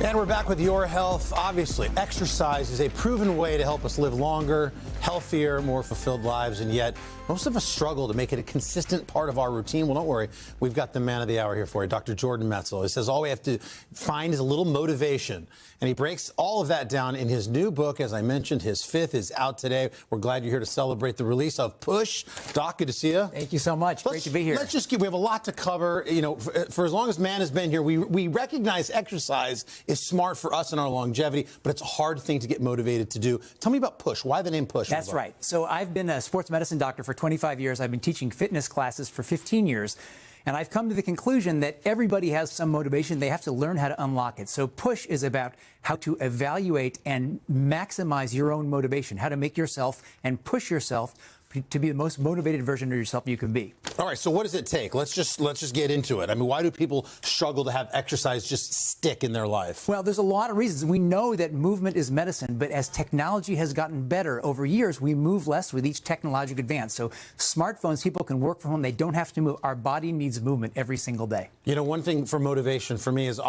And we're back with Your Health. Obviously, exercise is a proven way to help us live longer, healthier, more fulfilled lives, and yet most of us struggle to make it a consistent part of our routine. Well, don't worry. We've got the man of the hour here for you, Dr. Jordan Metzl. He says all we have to find is a little motivation, and he breaks all of that down in his new book. As I mentioned, his fifth is out today. We're glad you're here to celebrate the release of Push. Doc, good to see you. Thank you so much. Great to be here. We have a lot to cover. You know, for as long as man has been here, we recognize exercise is smart for us and our longevity, but it's a hard thing to get motivated to do. Tell me about Push. Why the name Push? That's right. So I've been a sports medicine doctor for 25 years. I've been teaching fitness classes for 15 years. And I've come to the conclusion that everybody has some motivation. They have to learn how to unlock it. So Push is about how to evaluate and maximize your own motivation, how to make yourself and push yourself to be the most motivated version of yourself you can be. All right, so what does it take? Let's just get into it. I mean, why do people struggle to have exercise just stick in their life? Well, there's a lot of reasons. We know that movement is medicine, but as technology has gotten better over years, we move less with each technological advance. So smartphones, people can work from home. They don't have to move. Our body needs movement every single day. You know, one thing for motivation for me is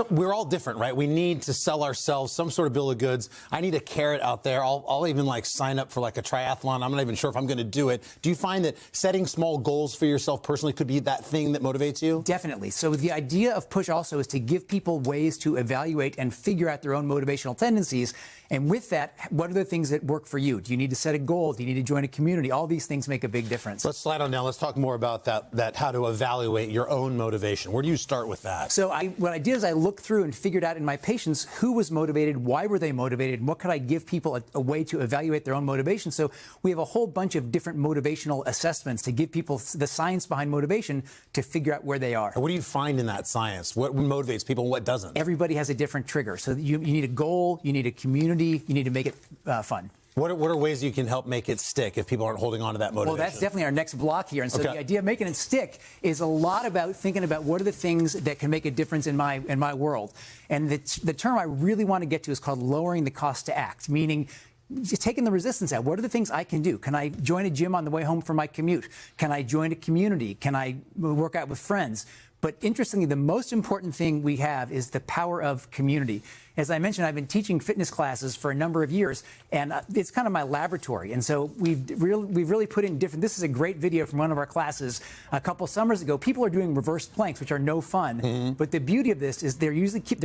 we're all different, right? We need to sell ourselves some sort of bill of goods. I need a carrot out there. I'll even sign up for a triathlon. I'm not even sure if I'm going to do it. Do you find that setting small goals for yourself personally could be that thing that motivates you? Definitely. So the idea of Push also is to give people ways to evaluate and figure out their own motivational tendencies. And with that, what are the things that work for you? Do you need to set a goal? Do you need to join a community? All these things make a big difference. Let's slide on down. Let's talk more about that how to evaluate your own motivation. Where do you start with that? So what I did is I looked through and figured out in my patients who was motivated, why were they motivated, and what could I give people a way to evaluate their own motivation. So we have a whole bunch of different motivational assessments to give people the science behind motivation to figure out where they are. What do you find in that science? What motivates people and what doesn't? Everybody has a different trigger. So you need a goal, you need a community, you need to make it fun. What are ways you can help make it stick if people aren't holding on to that motivation? Well, that's definitely our next block here. And so the idea of making it stick is a lot about thinking about what are the things that can make a difference in my world. And the term I really want to get to is called lowering the cost to act, meaning just taking the resistance out. What are the things I can do? Can I join a gym on the way home from my commute? Can I join a community? Can I work out with friends? But interestingly, the most important thing we have is the power of community. As I mentioned, I've been teaching fitness classes for a number of years, and it's kind of my laboratory. And so we've really put in different. This is a great video from one of our classes a couple summers ago. People are doing reverse planks, which are no fun. Mm-hmm. But the beauty of this is they're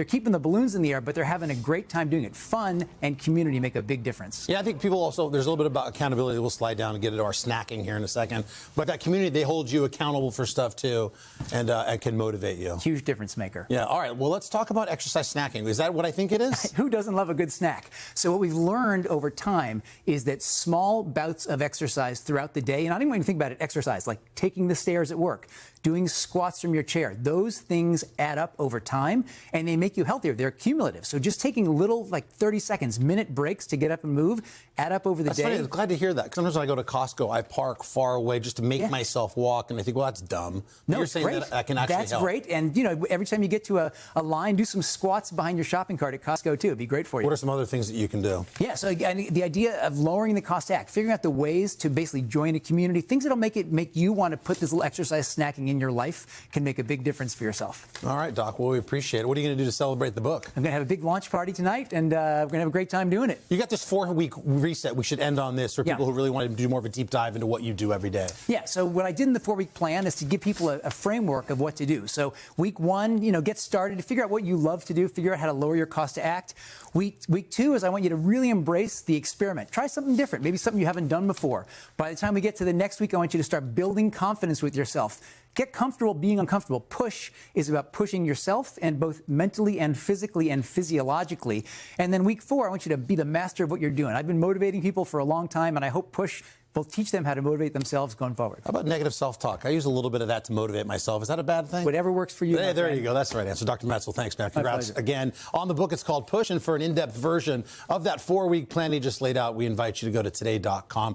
keeping the balloons in the air, but they're having a great time doing it. Fun and community make a big difference. Yeah, I think people also, there's a little bit about accountability. We'll slide down and get into our snacking here in a second. But that community, they hold you accountable for stuff too, and can motivate you. Huge difference maker. Yeah. All right. Well, let's talk about exercise snacking. Is that what I think it is? Who doesn't love a good snack? So what we've learned over time is that small bouts of exercise throughout the day, and I don't even think about it exercise, like taking the stairs at work, doing squats from your chair, those things add up over time and they make you healthier. They're cumulative. So just taking little 30 seconds, minute breaks to get up and move add up over the day. Funny. I'm glad to hear that. Because sometimes when I go to Costco, I park far away just to make myself walk, and I think, well, that's dumb. No, you're saying that I can actually help. That's great. And, every time you get to a line, do some squats behind your shopping cart at Costco, too. It'd be great for you. What are some other things that you can do? Yeah, so again, the idea of lowering the cost to act, figuring out the ways to basically join a community, things that'll make you want to put this little exercise snacking in your life can make a big difference for yourself. All right, Doc. Well, we appreciate it. What are you going to do to celebrate the book? I'm going to have a big launch party tonight, and we're going to have a great time doing it. You got this 4-week reset. We should end on this for people who really want to do more of a deep dive into what you do every day. Yeah, so what I did in the 4-week plan is to give people a framework of what to do. So week 1, get started, figure out what you love to do, figure out how to lower your cost to act. Week 2 is I want you to really embrace the experiment. Try something different, maybe something you haven't done before. By the time we get to the next week, I want you to start building confidence with yourself. Get comfortable being uncomfortable. Push is about pushing yourself, and both mentally and physically and physiologically. And then week 4, I want you to be the master of what you're doing. I've been motivating people for a long time, and I hope Push will teach them how to motivate themselves going forward. How about negative self-talk? I use a little bit of that to motivate myself. Is that a bad thing? Whatever works for you. Hey, there you go. That's the right answer. Dr. Metzl, thanks, man. Congrats again on the book. It's called Push, and for an in-depth version of that 4-week plan he just laid out, we invite you to go to today.com.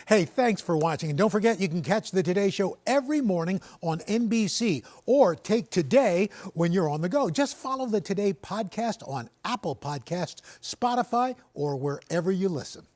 Hey, thanks for watching. And don't forget, you can catch the Today Show every morning on NBC or take Today when you're on the go. Just follow the Today podcast on Apple Podcasts, Spotify, or wherever you listen.